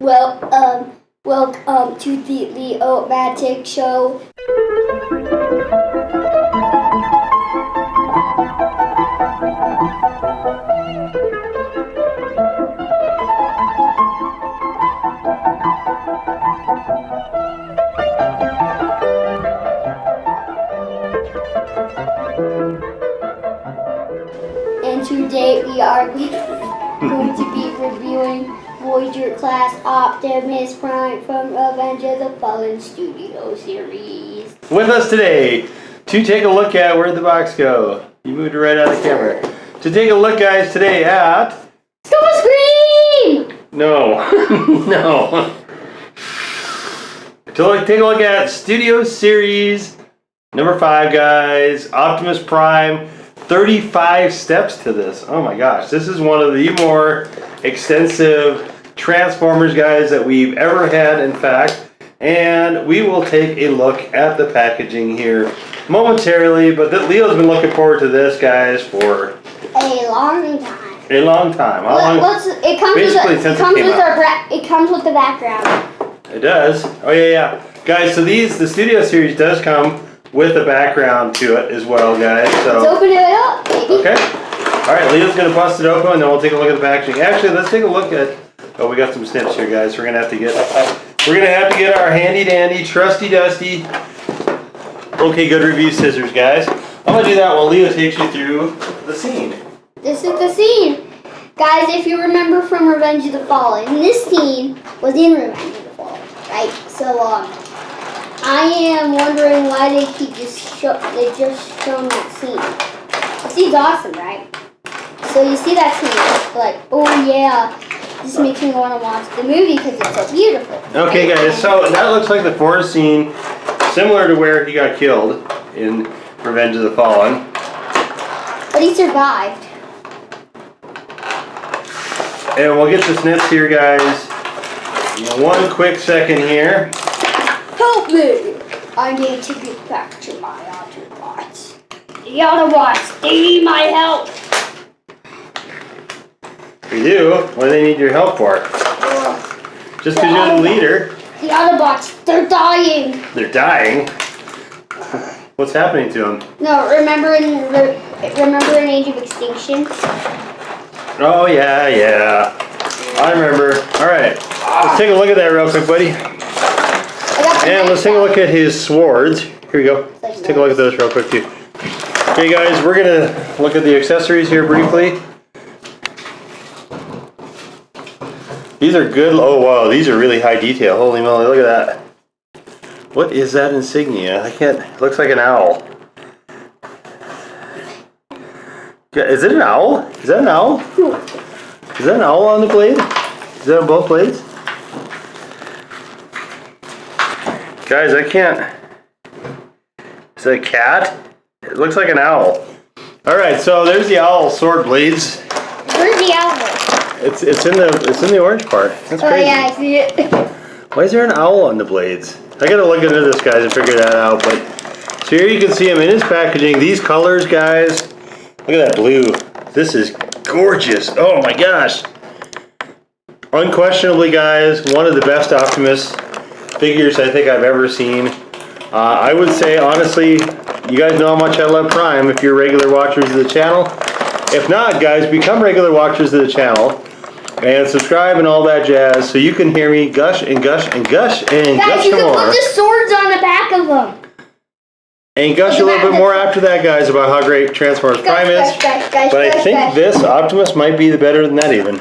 Welcome to the Leo-matic Show. And today we are going to be reviewing Voyager class Optimus Prime from Voyager the Fallen Studio series. With us today to take a look at where'd the box go? You moved it right out of the camera. To take a look, guys, today at Scream! No, no. To take a look at Studio Series number 5, guys. Optimus Prime. 35 steps to this. Oh my gosh, this is one of the more extensive Transformers, guys, that we've ever had, in fact. And we will take a look at the packaging here momentarily, but Leo's been looking forward to this, guys, for a long time. A long time. How long? It comes with the background. It does. Oh yeah. Guys, so the Studio Series does come with a background to it as well, guys. So let's open it up, baby. Okay. All right, Leo's gonna bust it open, and then we'll take a look at the packaging. Actually, let's take a look at. Oh, we got some snips here, guys. We're gonna have to get our handy dandy, trusty dusty OK Goodreview scissors, guys. I'm gonna do that while Leo takes you through the scene. This is the scene, guys. If you remember from Revenge of the Fallen, this scene was in Revenge of the Fallen, right? So I am wondering why they just shown that scene. The scene's awesome, right? So you see that scene, like, oh yeah, this makes me want to watch the movie because it's so beautiful. Okay, guys, so that looks like the forest scene, similar to where he got killed in Revenge of the Fallen. But he survived. And we'll get the snips here, guys. One quick second here. Help me! I need to get back to my Autobots. The Autobots, they need my help. We do? What do they need your help for? Just because you're the leader. The Autobots, they're dying. They're dying? What's happening to them? No, remember in Age of Extinction? Oh, yeah. I remember. All right. Let's take a look at that real quick, buddy. And let's take a look at his swords. Here we go. Let's take a look at those real quick, too. Okay, guys, we're going to look at the accessories here briefly. These are good. Oh, wow. These are really high detail. Holy moly, look at that. What is that insignia? I can't. It looks like an owl. Is it an owl? Is that an owl? Is that an owl on the blade? Is that on both blades? Guys, I can't. Is that a cat? It looks like an owl. All right, so there's the owl sword blades. Where's the owl? It's in the orange part. That's crazy. Oh yeah, I see it. Why is there an owl on the blades? I gotta look into this, guys, and figure that out. But so here you can see him in his packaging. These colors, guys. Look at that blue. This is gorgeous. Oh my gosh. Unquestionably, guys, one of the best Optimus figures I think I've ever seen. I would say, honestly, you guys know how much I love Prime if you're regular watchers of the channel. If not, guys, become regular watchers of the channel and subscribe and all that jazz so you can hear me gush and gush and gush and guys, gush you some can more. put the swords on the back of them. And gush a little bit more after that, guys, about how great Transformers Prime is. But I think this Optimus might be the better than that even.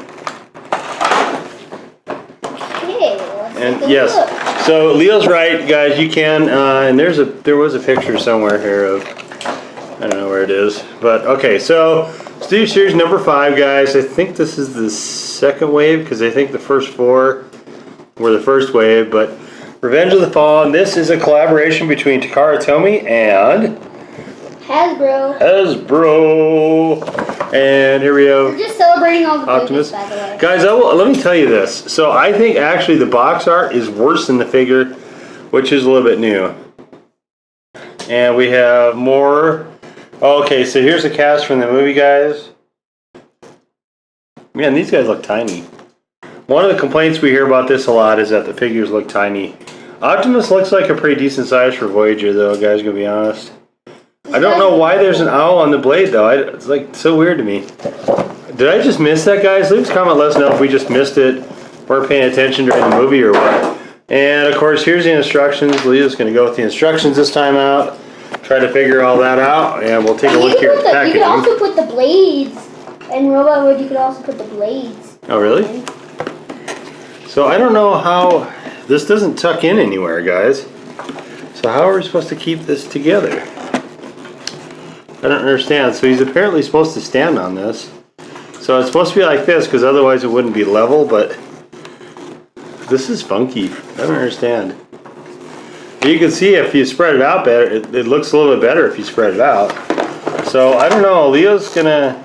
Okay, let's And take a yes, look. so Leo's right, guys. You can, and there was a picture somewhere here of, I don't know where it is, but okay. So Studio Series number 5, guys. I think this is the second wave because I think the first 4 were the first wave, but Revenge of the Fallen. This is a collaboration between Takara Tomy and Hasbro. And here we go. We're just celebrating all the Optimus. babies, by the way. Guys, let me tell you this. So I think actually the box art is worse than the figure, which is a little bit new. And we have more. Okay, so here's a cast from the movie, guys. Man, these guys look tiny. One of the complaints we hear about this a lot is that the figures look tiny. Optimus looks like a pretty decent size for Voyager, though, guys, gonna be honest. I don't know why there's an owl on the blade, though. It's like so weird to me. Did I just miss that, guys? Leave us a comment, let us know if we just missed it, weren't paying attention during the movie or what. And of course, here's the instructions. Leah's gonna go with the instructions this time out, try to figure all that out, and we'll take a look here at the packaging. You could also put the blades. In Robot Mode, you could also put the blades. Oh, really? So I don't know how... This doesn't tuck in anywhere, guys. So how are we supposed to keep this together? I don't understand. So he's apparently supposed to stand on this. So it's supposed to be like this, because otherwise it wouldn't be level, but... This is funky. I don't understand. You can see if you spread it out better, it looks a little bit better if you spread it out. So I don't know. Leo's gonna...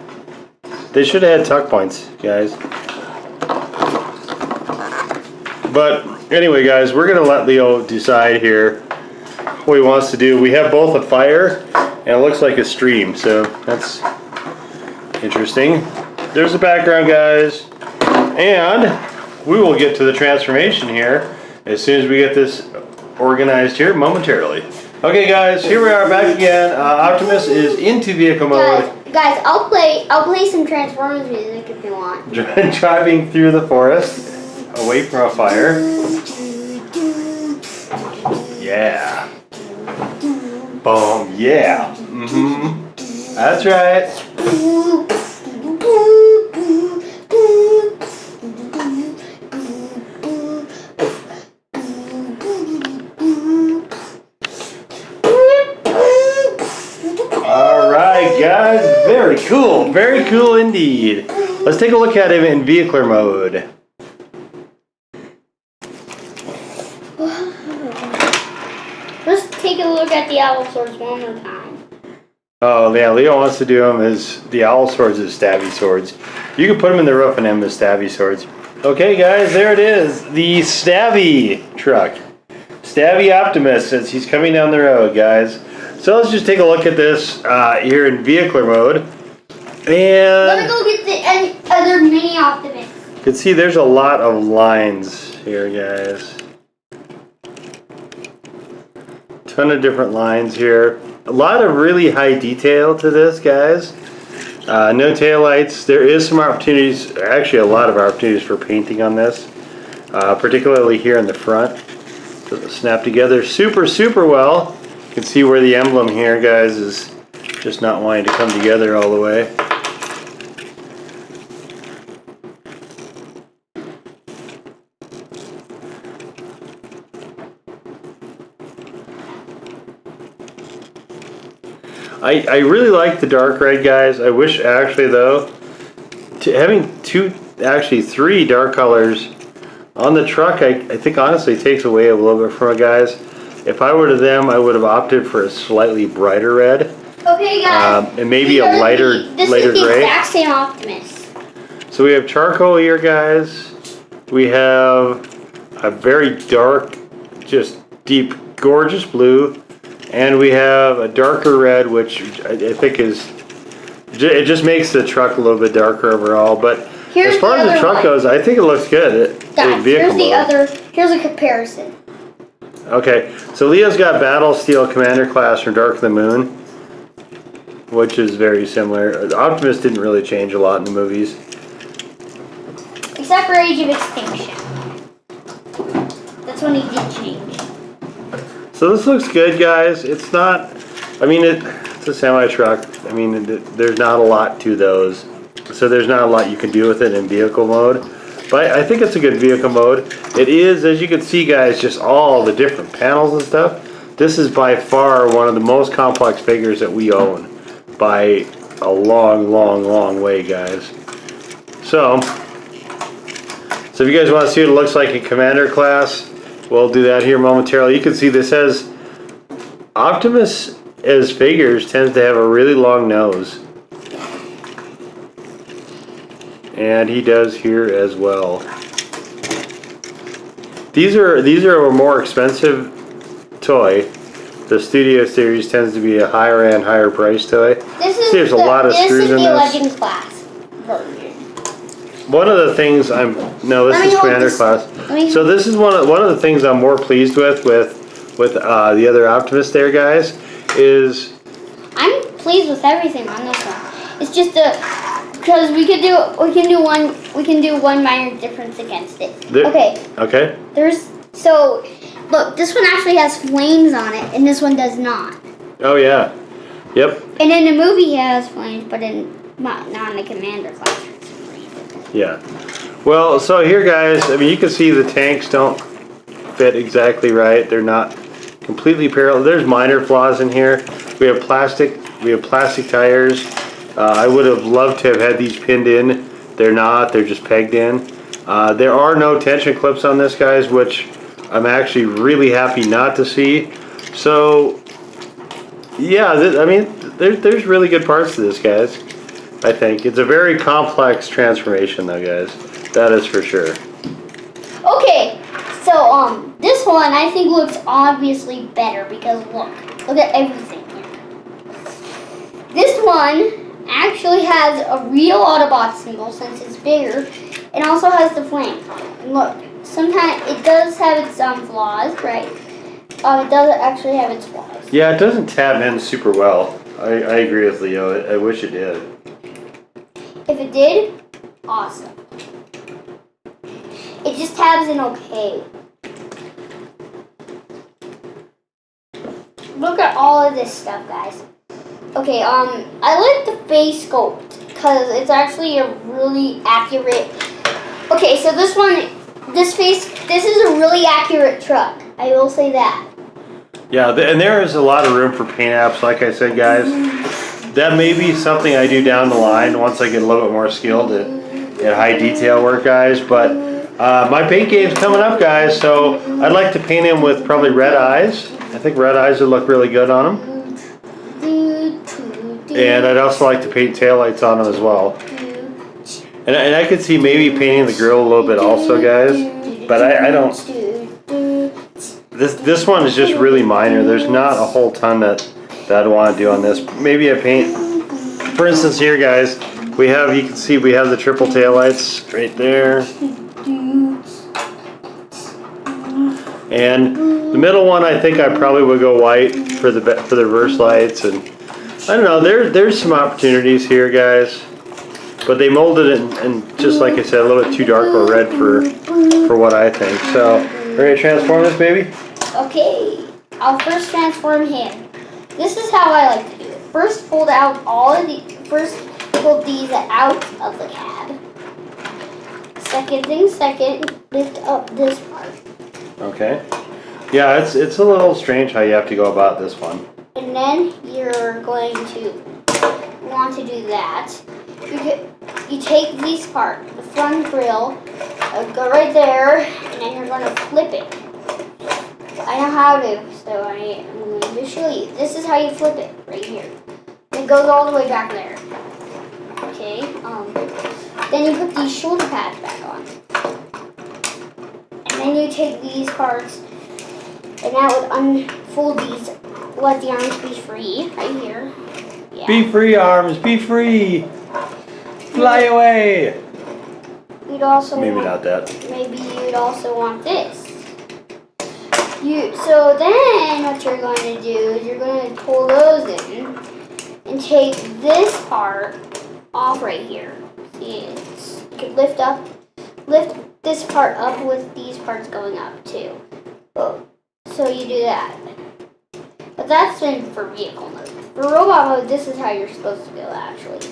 They should have had tuck points, guys. But anyway, guys, we're gonna let Leo decide here what he wants to do. We have both a fire and it looks like a stream, so that's interesting. There's the background, guys, and we will get to the transformation here as soon as we get this organized here momentarily. Okay, guys, here we are back again. Optimus is into vehicle mode. Guys, I'll play some Transformers music if you want. Driving through the forest, away from a fire. Yeah. Boom. Yeah. Mm-hmm. That's right. Guys, very cool indeed. Let's take a look at him in vehicular mode. Let's take a look at the owl swords one more time. Oh yeah, Leo wants to do them as the owl swords as stabby swords. You can put them in the roof and them as stabby swords. Okay guys, there it is. The stabby truck. Stabby Optimus as he's coming down the road, guys. So let's just take a look at this here in vehicular mode. And let me go get the other mini Optimus. You can see there's a lot of lines here, guys. Ton of different lines here. A lot of really high detail to this, guys. No taillights. There is some opportunities, actually a lot of opportunities for painting on this. Particularly here in the front. Doesn't snap together super well. You can see where the emblem here, guys, is just not wanting to come together all the way. I really like the dark red, guys. I wish actually though, having three dark colors on the truck, I think honestly takes away a little bit from it, guys. If I were to them, I would have opted for a slightly brighter red. Okay, guys. And maybe a lighter gray. This is the exact same Optimus. So we have charcoal here, guys. We have a very dark, just deep, gorgeous blue. And we have a darker red, which I think it just makes the truck a little bit darker overall. But as far as the truck goes, I think it looks good. Guys, here's a comparison. Okay, so Leo's got Battle Steel Commander class from Dark of the Moon, which is very similar. Optimus didn't really change a lot in the movies. Except for Age of Extinction. That's when he did change. So this looks good, guys. It's not, I mean, it's a semi-truck. I mean, there's not a lot to those. So there's not a lot you can do with it in vehicle mode. But I think it's a good vehicle mode. It is, as you can see, guys, just all the different panels and stuff. This is by far one of the most complex figures that we own. By a long way, guys. So if you guys want to see what it looks like in Commander class, we'll do that here momentarily. You can see this has Optimus as figures tends to have a really long nose. And he does here as well. These are a more expensive toy. The Studio Series tends to be a higher end, higher price toy. This is see, there's a lot of screws in this. This is the Legend class version. one of the things this is Commander Class. So this is one of the things I'm more pleased with the other Optimus there, guys, is I'm pleased with everything on this one. It's just because we can do one minor difference against it. Okay. Okay. So look, this one actually has flames on it, and this one does not. Oh yeah. Yep. And in the movie, it has flames, but not in the Commander Class. Yeah. Well, so here, guys, I mean, you can see the tanks don't fit exactly right. They're not completely parallel. There's minor flaws in here. We have plastic tires. I would have loved to have had these pinned in. They're not. They're just pegged in. There are no tension clips on this, guys, which I'm actually really happy not to see. So, yeah, I mean, there's really good parts to this, guys. I think it's a very complex transformation, though, guys. That is for sure. Okay, so this one I think looks obviously better because look at everything here. This one actually has a real Autobot symbol since it's bigger, and also has the flames on it. And look, sometimes it does have its flaws, right? It does actually have its flaws. Yeah, it doesn't tab in super well. I agree with Leo. I wish it did. If it did, awesome. It just tabs in okay. Look at all of this stuff, guys. Okay, I like the face sculpt because it's actually a really accurate. Okay, so this is a really accurate truck. I will say that. Yeah, and there is a lot of room for paint apps, like I said, guys. That may be something I do down the line once I get a little bit more skilled at high detail work, guys. But my paint game's coming up, guys, so I'd like to paint him with probably red eyes. I think red eyes would look really good on him. And I'd also like to paint taillights on him as well. And I could see maybe painting the grill a little bit also, guys. But I don't. This one is just really minor. There's not a whole ton that I'd want to do on this. Maybe I paint, for instance, here, guys. You can see we have the triple taillights right there. And the middle one, I think I probably would go white for the reverse lights, and I don't know. There's some opportunities here, guys, but they molded it and just like I said, a little bit too dark or red for what I think. So, ready to transform this baby? Okay, I'll first transform him. This is how I like to do it. First, fold out fold these out of the cab. Second, lift up this part. Okay. Yeah, it's a little strange how you have to go about this one. And then you're going to want to do that. You take these parts, the front grill, go right there, and then you're going to flip it. I know how to, so I'm going to show you. This is how you flip it, right here. It goes all the way back there. Okay, then you put these shoulder pads back on. And then you take these parts, and that would unfold these, let the arms be free, right here. Yeah. Be free, arms, be free! Fly away! You'd also maybe not that. Maybe you'd also want this. So then what you're going to do is you're going to pull those in and take this part off right here. See, you can lift this part up with these parts going up too. So you do that. But that's been for vehicle mode. For robot mode, this is how you're supposed to go actually.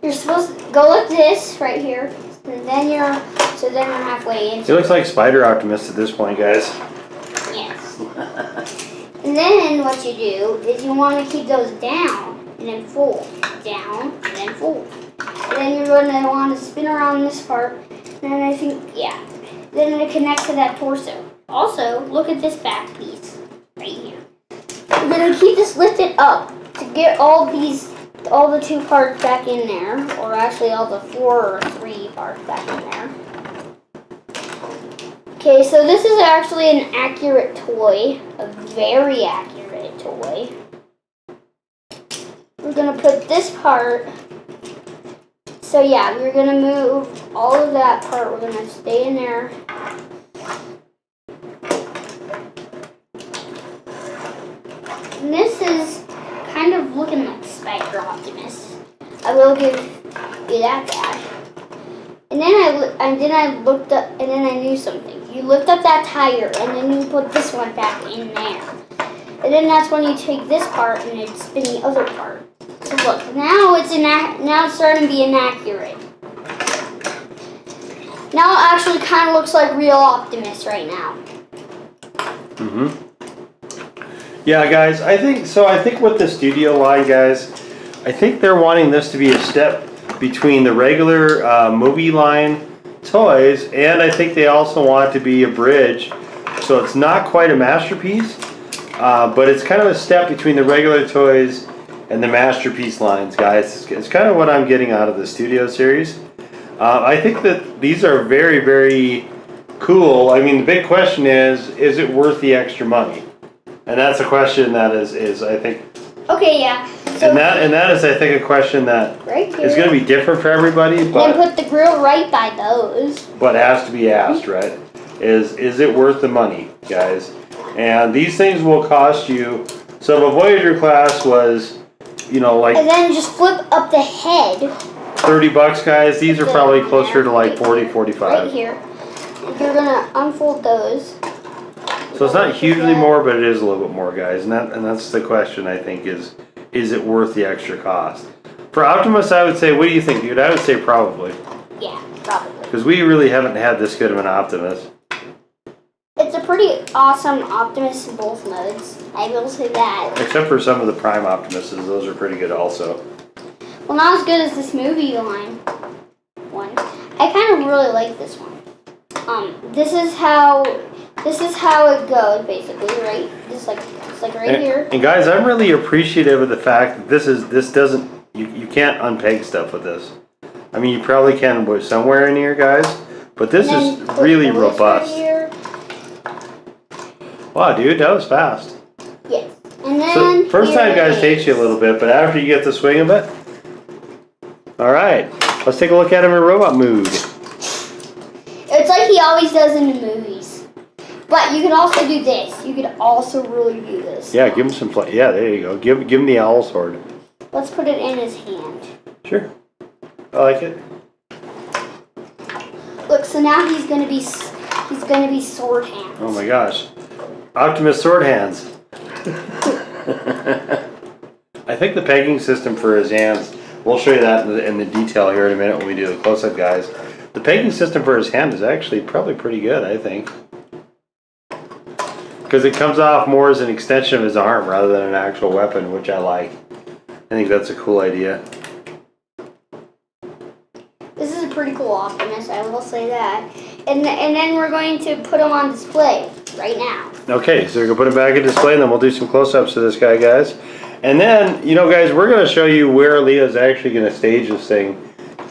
You're supposed to go like this right here, and then you're halfway in. He looks like Spider Optimus at this point, guys. Yes. And then what you do is you want to keep those down and then fold, down and then fold. And then you're going to want to spin around this part, and then I think then it connects to that torso. Also, look at this back piece right here. You're going to keep this lifted up to get all the 2 parts back in there, or actually all the 4 or 3 parts back in there. Okay, so this is actually an accurate toy, a very accurate toy. gonna put this part. So yeah, we're gonna move all of that part. We're gonna stay in there. And this is kind of looking like Spider Optimus. I will give you that back. And then I looked up, and then I knew something. You lift up that tire, and then you put this one back in there. And then that's when you take this part and it's spin the other part. So look, now it's starting to be inaccurate. Now it actually kind of looks like real Optimus right now. Yeah, guys, I think with the studio line, guys, I think they're wanting this to be a step between the regular movie line toys, and I think they also want it to be a bridge. So it's not quite a masterpiece, but it's kind of a step between the regular toys and the masterpiece lines, guys. It's kind of what I'm getting out of the studio series. I think that these are very, very cool. I mean, the big question is it worth the extra money? And that's a question that is I think. Okay, yeah. So and that is, I think, a question that right here. is going to be different for everybody. But then put the grill right by those. But has to be asked, right? Is it worth the money, guys? And these things will cost you. So the Voyager class was, like. And then just flip up the head. $30, guys. These are probably closer to like 40, 45. Right here. You're gonna unfold those. So it's not hugely more, but it is a little bit more, guys. And that's the question, I think, is it worth the extra cost? For Optimus, I would say, what do you think, dude? I would say probably. Yeah, probably. Because we really haven't had this good of an Optimus. It's a pretty awesome Optimus in both modes. I will say that. Except for some of the Prime Optimuses. Those are pretty good also. Well, not as good as this movie line one. I kind of really like this one. This is how it goes, basically, right? It's like right here. And guys, I'm really appreciative of the fact that this doesn't, you can't unpeg stuff with this. I mean, you probably can with somewhere in here, guys, but this is really robust. Right here. Wow, dude, that was fast. Yes. And then So first time, guys, takes you a little bit, but after you get the swing of it, all right, let's take a look at him in robot mood. It's like he always does in the movies. But you can also do this. You could also really do this. Yeah, give him some play. Yeah, there you go. Give him the owl sword. Let's put it in his hand. Sure. I like it. Look, so now he's gonna be sword hands. Oh my gosh, Optimus sword hands. I think the pegging system for his hands. We'll show you that in the detail here in a minute when we do the close-up, guys. The pegging system for his hand is actually probably pretty good, I think. Because it comes off more as an extension of his arm rather than an actual weapon, which I like. I think that's a cool idea. This is a pretty cool Optimus, I will say that. And then we're going to put him on display right now. Okay, so we're going to put him back in display, and then we'll do some close-ups of this guy, guys. And then, guys, we're going to show you where Leo's actually going to stage this thing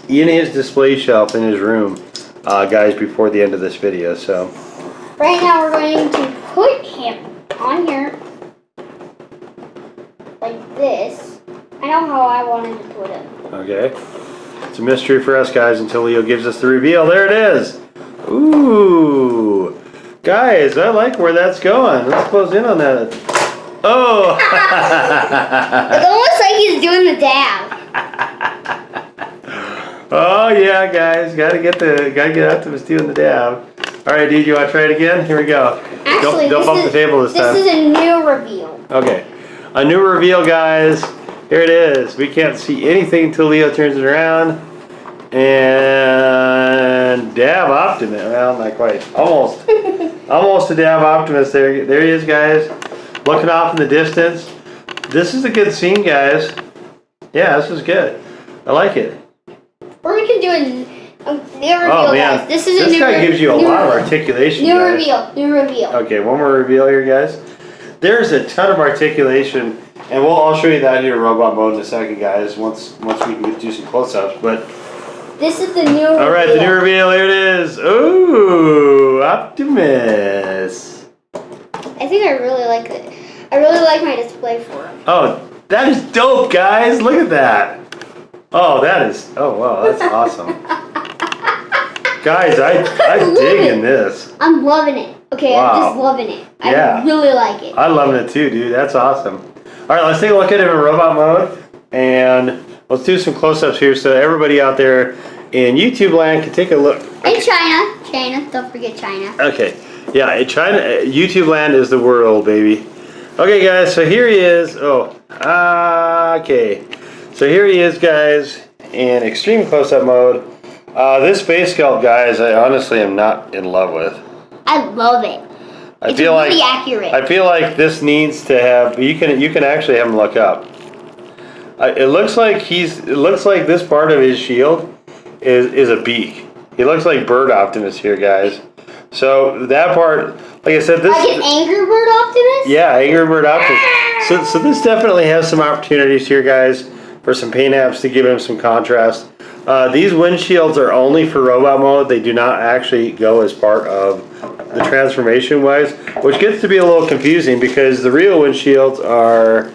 in his display shelf in his room, guys, before the end of this video. So right now we're going to put him on here like this. I know how I wanted to put him. Okay. It's a mystery for us, guys, until Leo gives us the reveal. There it is. Ooh. Guys, I like where that's going. Let's close in on that. Oh. It's almost like he's doing the dab. Oh yeah, guys, gotta get Optimus doing the dab. All right, dude, you want to try it again? Here we go. Actually, don't bump the table this time. This is a new reveal. Okay, a new reveal, guys. Here it is. We can't see anything until Leo turns it around. And dab Optimus. Well, not quite. Almost. Almost a dab Optimus. There he is, guys. Looking off in the distance. This is a good scene, guys. Yeah, this is good. I like it. Or we can do a new reveal, Oh man, guys. This is a new guy gives you a lot of articulation. New guys. reveal. New reveal. Okay, one more reveal here, guys. There's a ton of articulation, and I'll show you that here in robot mode in a second, guys. Once we can do some close-ups, but. This is the new reveal. All right, the new reveal. Here it is. Ooh, Optimus. I think I really like it. I really like my display for him. Oh, That is dope, guys. Look at that. Oh, that is. Oh, wow, that's awesome. Guys, I'm digging this. I'm loving it. Okay, Wow. I'm just loving it. Yeah. I really like it. I'm loving it too, dude. That's awesome. All right, let's take a look at it in robot mode, and let's do some close-ups here so everybody out there in YouTube land can take a look. In China, don't forget China. Okay, yeah, China, YouTube land is the world, baby. Okay, guys, so here he is. Oh, okay. So here he is, guys, in extreme close-up mode. This face sculpt, guys, I honestly am not in love with. I love it. It's feel really like, accurate. I feel like this needs to have. You can actually have him look up. It looks like this part of his shield is a beak. He looks like Bird Optimus here, guys. So that part, like I said, this like an Angry Bird Optimus. Yeah, Angry Bird Optimus. So this definitely has some opportunities here, guys, for some paint apps to give him some contrast. These windshields are only for robot mode. They do not actually go as part of the transformation wise, which gets to be a little confusing because the real windshields are,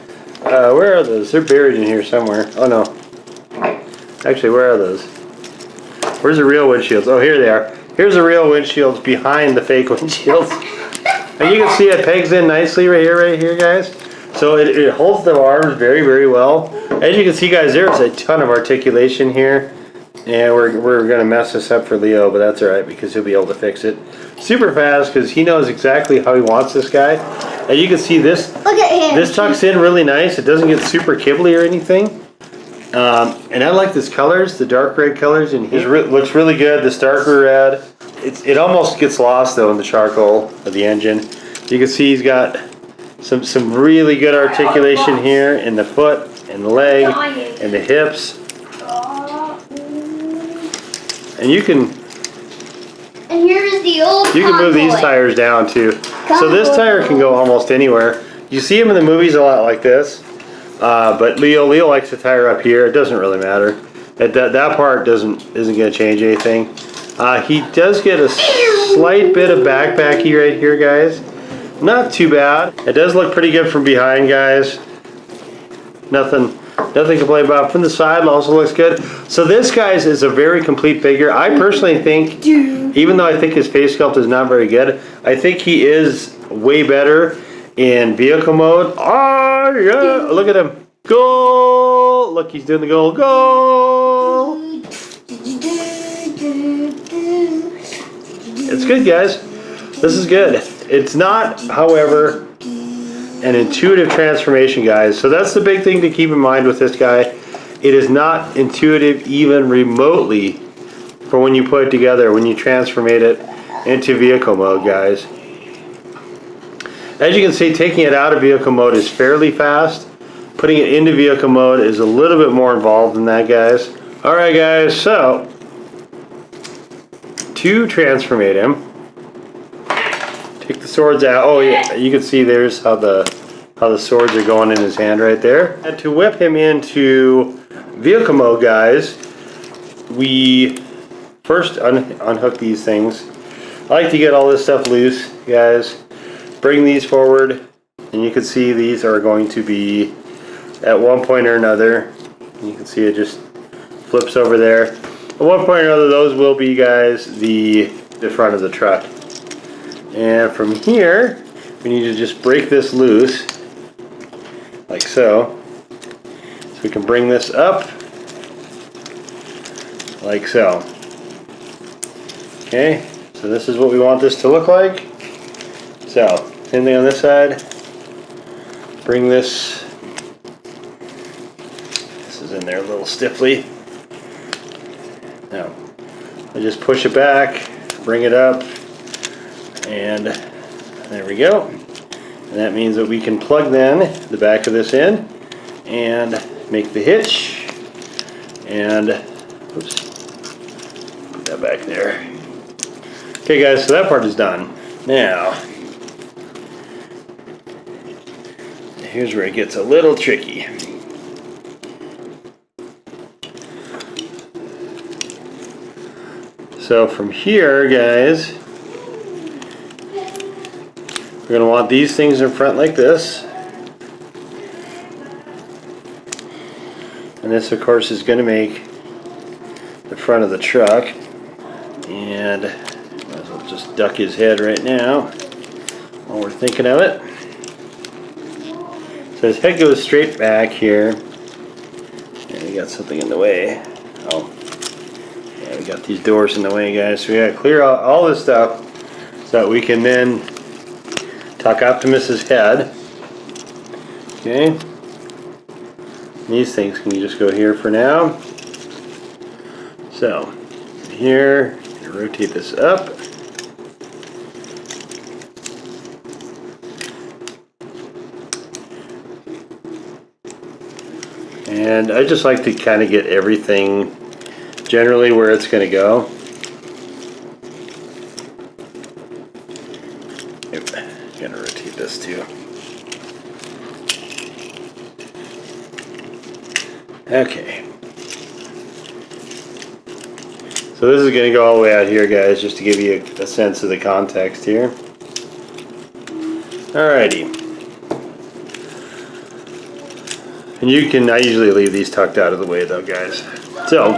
where are those? They're buried in here somewhere. Oh no. Actually, where are those? Where's the real windshields? Oh, here they are. Here's the real windshields behind the fake windshields. And you can see it pegs in nicely right here, guys. So it holds the arms very, very well. As you can see, guys, there's a ton of articulation here. And we're going to mess this up for Leo, but that's alright because he'll be able to fix it super fast because he knows exactly how he wants this guy. And you can see this. Look at him. This tucks in really nice. It doesn't get super kibbly or anything. And I like this colors, the dark red colors, and he looks really good. This darker red. It almost gets lost though in the charcoal of the engine. You can see he's got some really good articulation here in the foot and the leg and the hips. And you can here's the old you can move these tires down too. So this tire can go almost anywhere. You see him in the movies a lot like this. But Leo likes the tire up here. It doesn't really matter. That part isn't going to change anything. He does get a slight bit of backpacky right here, guys. Not too bad. It does look pretty good from behind, guys. Nothing to complain about. From the side, also looks good. So this, guys, is a very complete figure. I personally think, even though I think his face sculpt is not very good, I think he is way better in vehicle mode. Oh, yeah. Look at him. Goal. Look, he's doing the goal. Goal. It's good, guys. This is good. It's not, however, an intuitive transformation, guys. So that's the big thing to keep in mind with this guy. It is not intuitive even remotely for when you put it together, when you transformate it into vehicle mode, guys. As you can see, taking it out of vehicle mode is fairly fast. Putting it into vehicle mode is a little bit more involved than that, guys. Alright, guys, so to transformate him, take the swords out. Oh yeah, you can see there's how the swords are going in his hand right there. And to whip him into vehicle mode, guys, we first unhook these things. I like to get all this stuff loose, guys. Bring these forward, and you can see these are going to be at one point or another. You can see it just flips over there. At one point or another, those will be, guys, the front of the truck. And from here, we need to just break this loose, like so. So we can bring this up, like so. Okay, so this is what we want this to look like. So, same thing on this side. Bring this. This is in there a little stiffly. Now, I just push it back, bring it up, and there we go. And that means that we can plug then the back of this in and make the hitch. And, oops, put that back there. Okay, guys, so that part is done. Now, here's where it gets a little tricky. So from here, guys, we're going to want these things in front like this. And this, of course, is going to make the front of the truck. And might as well just duck his head right now while we're thinking of it. So his head goes straight back here. And we got something in the way. Oh, yeah, we got these doors in the way, guys. So we gotta clear out all this stuff so that we can then tuck Optimus's head. Okay. These things can just go here for now. So here, rotate this up. And I just like to kind of get everything generally where it's going to go. Gonna rotate this too. Okay. So this is going to go all the way out here, guys, just to give you a sense of the context here. Alrighty. And I usually leave these tucked out of the way though, guys. So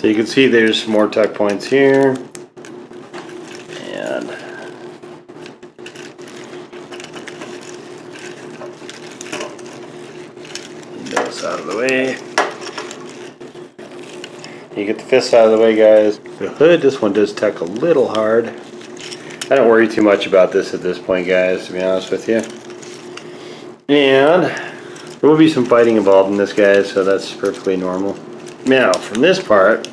you can see there's more tuck points here. And those out of the way. You get the fist out of the way, guys. The hood, this one does tuck a little hard. I don't worry too much about this at this point, guys, to be honest with you. And there will be some fighting involved in this, guys, so that's perfectly normal. Now, from this part,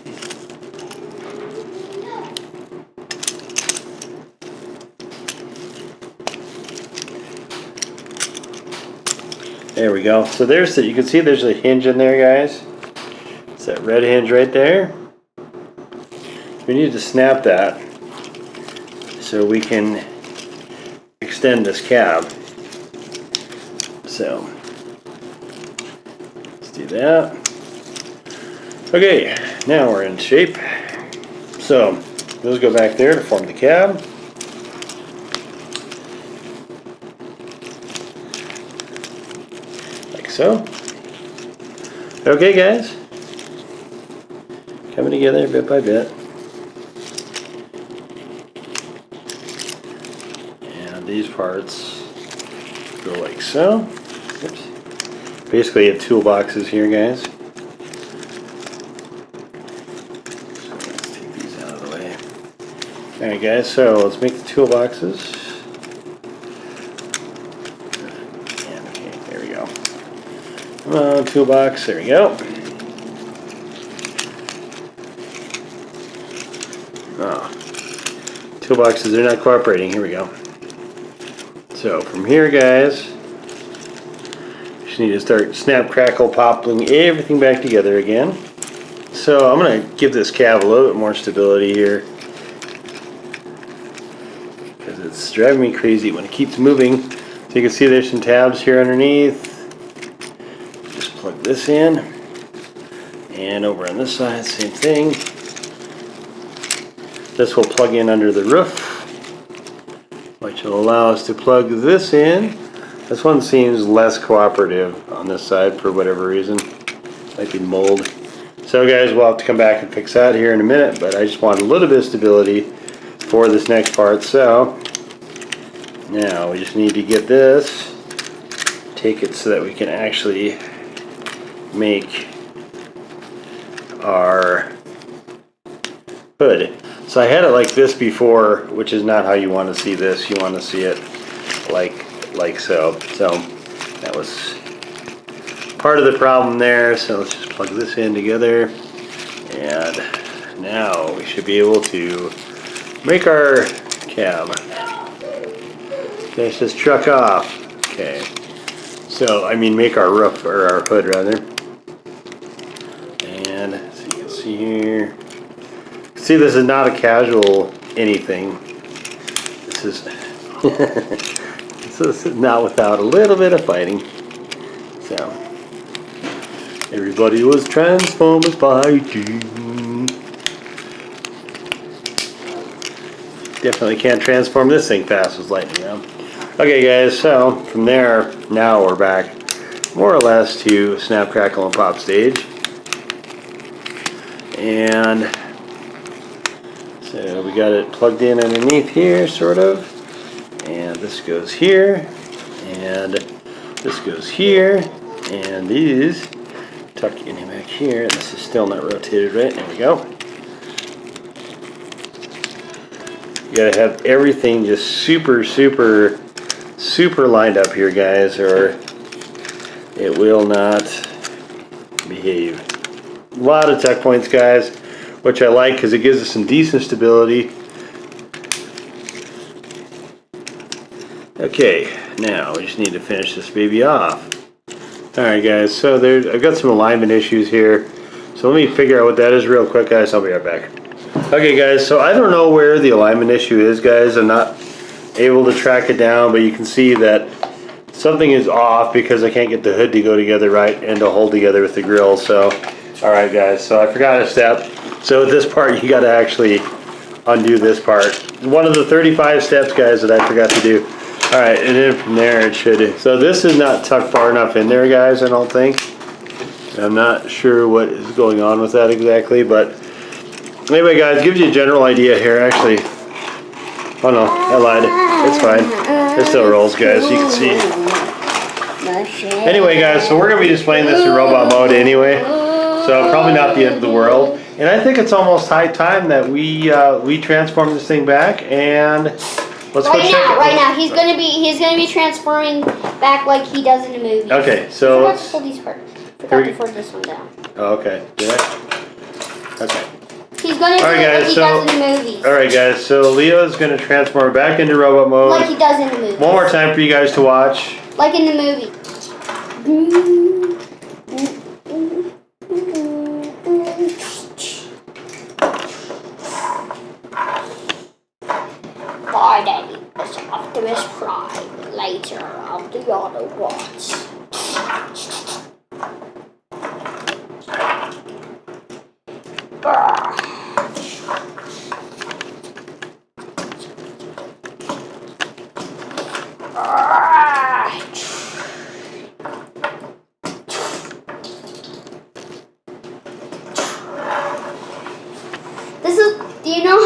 there we go. So you can see there's a hinge in there, guys. It's that red hinge right there. We need to snap that so we can extend this cab. So let's do that. Okay, now we're in shape. So those go back there to form the cab. Like so. Okay, guys. Coming together bit by bit. And these parts go like so. Oops. Basically, you have toolboxes here, guys. So let's take these out of the way. Alright, guys, so let's make the toolboxes. And okay, there we go. Come on, toolbox, there we go. Oh, toolboxes, they're not cooperating. Here we go. So from here, guys, just need to start snap, crackle, popping everything back together again. So I'm going to give this cab a little bit more stability here because it's driving me crazy when it keeps moving. So you can see there's some tabs here underneath. Just plug this in, and over on this side, same thing. This will plug in under the roof, which will allow us to plug this in. This one seems less cooperative on this side for whatever reason. Might be mold. So guys, we'll have to come back and fix that here in a minute, but I just want a little bit of stability for this next part. So now we just need to get this, take it so that we can actually make our hood. So I had it like this before, which is not how you want to see this. You want to see it like so. So that was part of the problem there. So let's just plug this in together. And now we should be able to make our cab. Finish this truck off. Okay. So, I mean make our roof, or our hood rather. And so you can see here. See, this is not a casual anything. This is this is not without a little bit of fighting. So everybody was Transformers fighting. Definitely can't transform this thing fast as lightning now. Okay, guys. So from there, now we're back more or less to snap, crackle, and pop stage. And so we got it plugged in underneath here, sort of. And this goes here. And this goes here. And these tuck in back here. And this is still not rotated right. There we go. You gotta have everything just super lined up here, guys, or it will not behave. A lot of tuck points, guys, which I like because it gives us some decent stability. Okay, now we just need to finish this baby off. Alright guys, so I've got some alignment issues here. So let me figure out what that is real quick, guys. I'll be right back. Okay guys, so I don't know where the alignment issue is, guys. I'm not able to track it down, but you can see that something is off because I can't get the hood to go together right and to hold together with the grill. So, alright guys, so I forgot a step. So with this part, you gotta actually undo this part. One of the 35 steps, guys, that I forgot to do. Alright, and then from there it should. So this is not tucked far enough in there, guys, I don't think. I'm not sure what is going on with that exactly, but anyway, guys, gives you a general idea here. Actually, oh no, I lied. It's fine. It still rolls, guys. You can see. Anyway, guys, so we're gonna be displaying this in robot mode anyway, so probably not the end of the world. And I think it's almost high time that we transform this thing back, and let's go check it. Right now, he's gonna be transforming back like he does in the movie. Okay, so I forgot to fold these parts. Forgot to fold this one down. Oh, okay. Did I? Okay. He's gonna do it like he does in the movies. Alright guys, so Leo's gonna transform back into robot mode. Like he does in the movies. One more time for you guys to watch. Like in the movie. My name is Optimus Prime, later of the Autobots. Do you know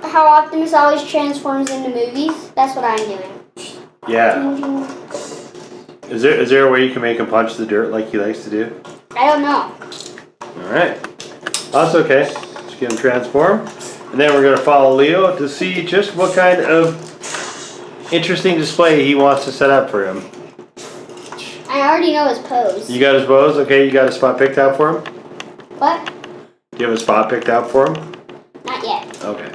how Optimus always transforms in the movies? That's what I'm doing. Yeah. Is there a way you can make him punch the dirt like he likes to do? I don't know. Alright. That's okay. Just get him transformed. And then we're going to follow Leo to see just what kind of interesting display he wants to set up for him. I already know his pose. You got his pose? Okay, you got a spot picked out for him? What? Do you have a spot picked out for him? Not yet. Okay.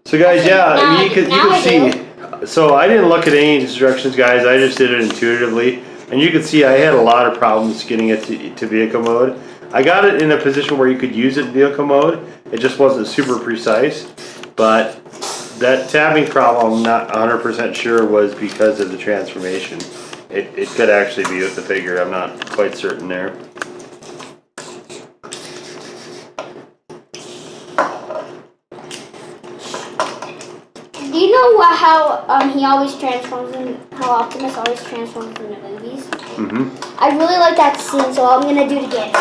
So guys, yeah, you can see. So I didn't look at any instructions, guys. I just did it intuitively. And you can see I had a lot of problems getting it to vehicle mode. I got it in a position where you could use it in vehicle mode. It just wasn't super precise. But that tabbing problem, I'm not 100% sure was because of the transformation. It could actually be with the figure. I'm not quite certain there. Do you know how he always transforms how Optimus always transforms in the movies? Mm-hmm. I really like that scene, so I'm gonna do it again.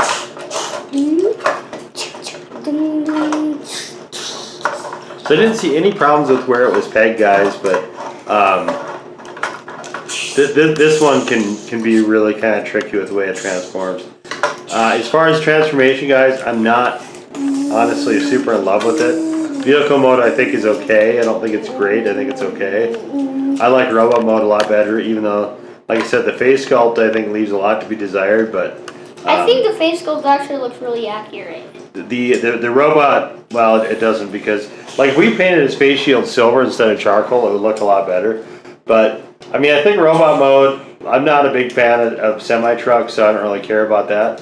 So I didn't see any problems with where it was pegged, guys, but this one can be really kind of tricky with the way it transforms. As far as transformation, guys, I'm not honestly super in love with it. Vehicle mode I think is okay. I don't think it's great. I think it's okay. I like robot mode a lot better, even though, like I said, the face sculpt I think leaves a lot to be desired. But I think the face sculpt actually looks really accurate. The robot, well, it doesn't, because like if we painted his face shield silver instead of charcoal, it would look a lot better. But I mean, I think robot mode. I'm not a big fan of semi trucks, so I don't really care about that.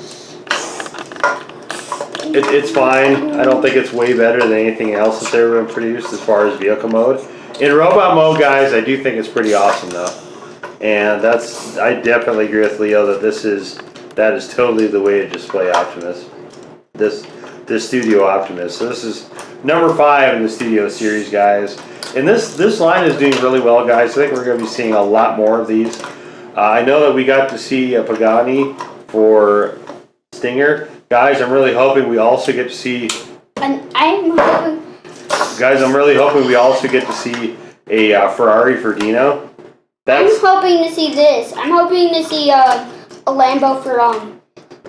It's fine. I don't think it's way better than anything else that's ever been produced as far as vehicle mode. In robot mode, guys, I do think it's pretty awesome though. And I definitely agree with Leo that that is totally the way to display Optimus. This Studio Optimus. So this is number 5 in the Studio series, guys. And this line is doing really well, guys. I think we're going to be seeing a lot more of these. I know that we got to see a Pagani for Stinger. Guys, I'm really hoping we also get to see. And I'm hoping. Guys, I'm really hoping we also get to see a Ferrari for Dino. I'm hoping to see this. I'm hoping to see a Lambo for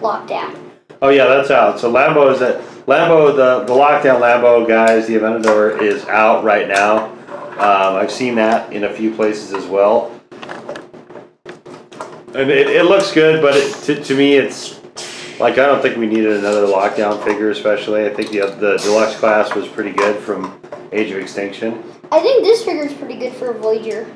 Lockdown. Oh yeah, that's out. So Lambo is at Lambo the Lockdown Lambo, guys. The Aventador is out right now. I've seen that in a few places as well, and it looks good. But to me, it's like I don't think we needed another Lockdown figure, especially. I think the deluxe class was pretty good from Age of Extinction. I think this figure is pretty good for a Voyager.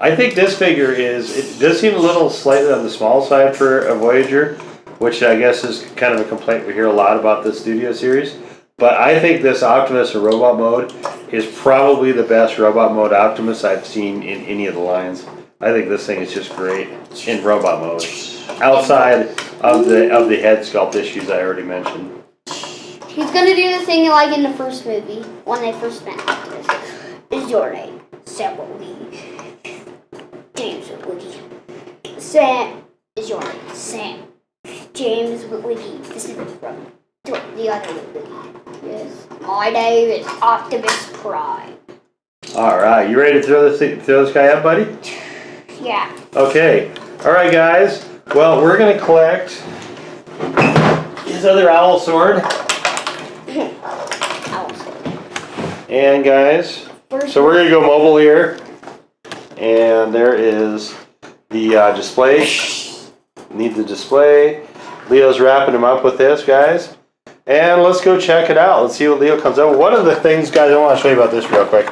I think this figure it does seem a little slightly on the small side for a Voyager, which I guess is kind of a complaint we hear a lot about the Studio Series. But I think this Optimus in robot mode is probably the best robot mode Optimus I've seen in any of the lines. I think this thing is just great in robot mode, outside of the head sculpt issues I already mentioned. He's gonna do the thing like in the first movie when they first met Optimus. Is your name Sam Woody? James Woody. Sam is your name Sam. James Woody. This is from the other Woody. Yes. My name is Optimus Prime. All right, you ready to throw this guy up, buddy? Yeah. Okay. All right, guys. Well, we're gonna collect his other owl sword. Owl sword. And guys, so we're gonna go mobile here, and there is the display. Need the display. Leo's wrapping him up with this, guys. And let's go check it out. Let's see what Leo comes up with. One of the things, guys, I want to show you about this real quick.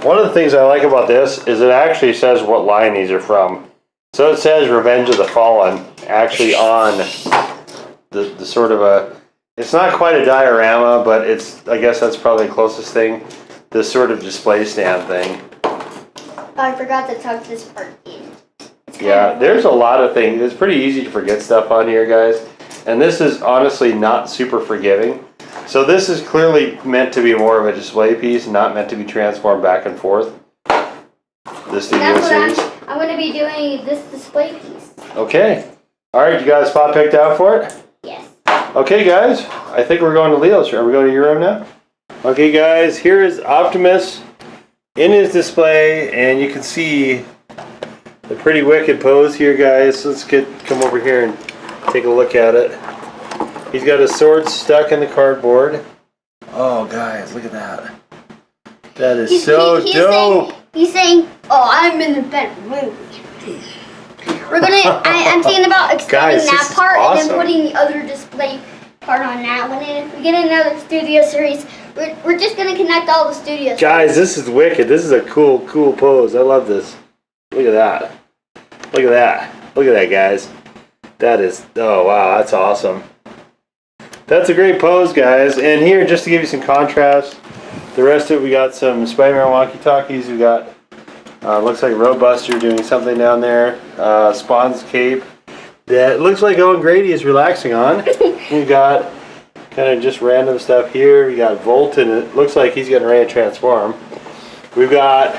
One of the things I like about this is it actually says what line these are from. So it says Revenge of the Fallen actually on the sort of a, it's not quite a diorama, but it's, I guess that's probably the closest thing, this sort of display stand thing. Oh, I forgot to tuck this part in. Yeah, there's a lot of things. It's pretty easy to forget stuff on here, guys. And this is honestly not super forgiving. So this is clearly meant to be more of a display piece, not meant to be transformed back and forth. This Studio Series. I'm going to be doing this display piece. Okay. All right, you got a spot picked out for it? Yes. Okay, guys. I think we're going to Leo's room. Are we going to your room now? Okay, guys. Here is Optimus in his display, and you can see the pretty wicked pose here, guys. Let's come over here and take a look at it. He's got his sword stuck in the cardboard. Oh, guys, look at that. That is he's dope. He's saying, oh, I'm in the better movie. We're gonna, I'm thinking about extending that part awesome. And then putting the other display part on that one. And if we get another Studio Series, we're just gonna connect all the studios. Guys, this is wicked. This is a cool pose. I love this. Look at that. Look at that. Look at that, guys. That is, oh wow, that's awesome. That's a great pose, guys. And here, just to give you some contrast, the rest of it, we got some Spider-Man walkie-talkies. We got, looks like Roadbuster doing something down there. Spawn's cape that looks like Owen Grady is relaxing on. We got kind of just random stuff here. We got Volt, and it looks like he's getting ready to transform. We've got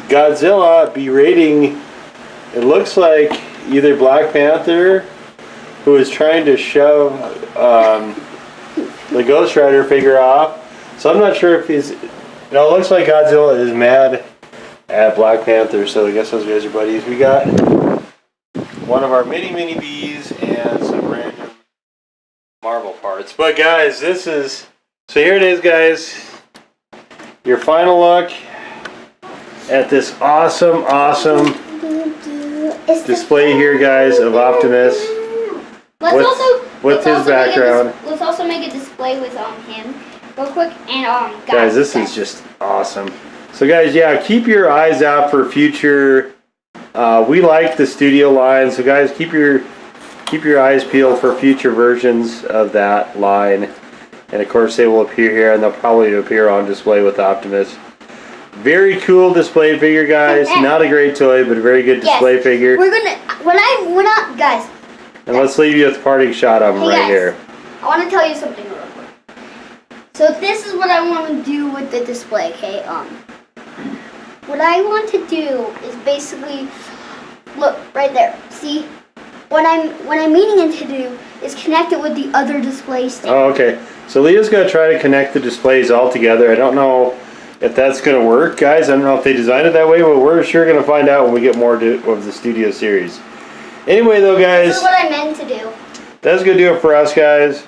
Godzilla berating, it looks like either Black Panther, who is trying to shove the Ghost Rider figure off. So I'm not sure if he's, no, it looks like Godzilla is mad at Black Panther, so I guess those guys are buddies. We got one of our mini bees and some random Marvel parts. But guys, this is, so here it is, guys. Your final look at this awesome display here, guys, of Optimus. With his background. Let's also make a display with him real quick. And guys, this is just awesome. So guys, yeah, keep your eyes out for future. We like the studio line, so guys, keep your eyes peeled for future versions of that line. And of course, they will appear here, and they'll probably appear on display with Optimus. Very cool display figure, guys. Not a great toy, but a very good display figure. We're gonna, guys. And let's leave you with a parting shot of him right here. I want to tell you something real quick. So this is what I want to do with the display, okay? What I want to do is basically, look, right there. See? what I'm meaning to do is connect it with the other display stand. Oh, okay. So Leah's going to try to connect the displays all together. I don't know if that's going to work, guys. I don't know if they designed it that way, but we're sure going to find out when we get more of the studio series. Anyway, though, guys, This is what I meant to do. that's going to do it for us, guys.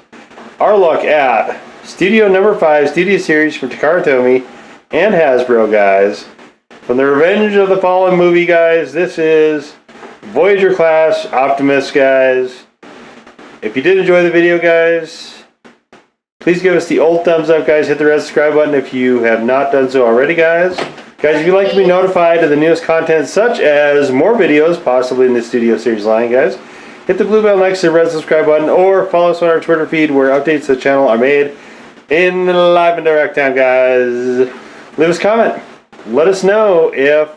Our look at Studio number 5 Studio Series from Takara Tomy and Hasbro, guys. From the Revenge of the Fallen movie, guys, this is Voyager class Optimus, guys. If you did enjoy the video, guys, please give us the old thumbs up, guys. Hit the red subscribe button if you have not done so already, guys. Guys, if you'd like to be notified of the newest content, such as more videos, possibly in the Studio Series line, guys, hit the blue bell next to the red subscribe button, or follow us on our Twitter feed where updates to the channel are made in live and direct time, guys. Leave us a comment. Let us know if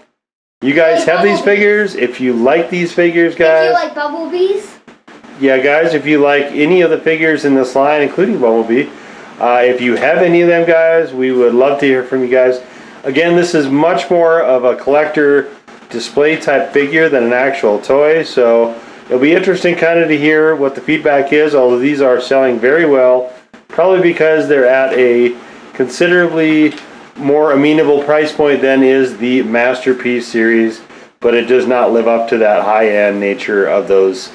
you guys have these figures, if you like these figures, guys. If you like Bumblebees. Yeah, guys, if you like any of the figures in this line, including Bumblebee, if you have any of them, guys, we would love to hear from you guys. Again, this is much more of a collector display type figure than an actual toy, so it'll be interesting kind of to hear what the feedback is, although these are selling very well, probably because they're at a considerably more amenable price point than is the Masterpiece series, but it does not live up to that high-end nature of those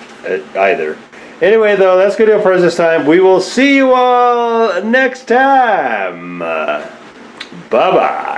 either. Anyway, though, that's going to do it for us this time. We will see you all next time. Bye-bye.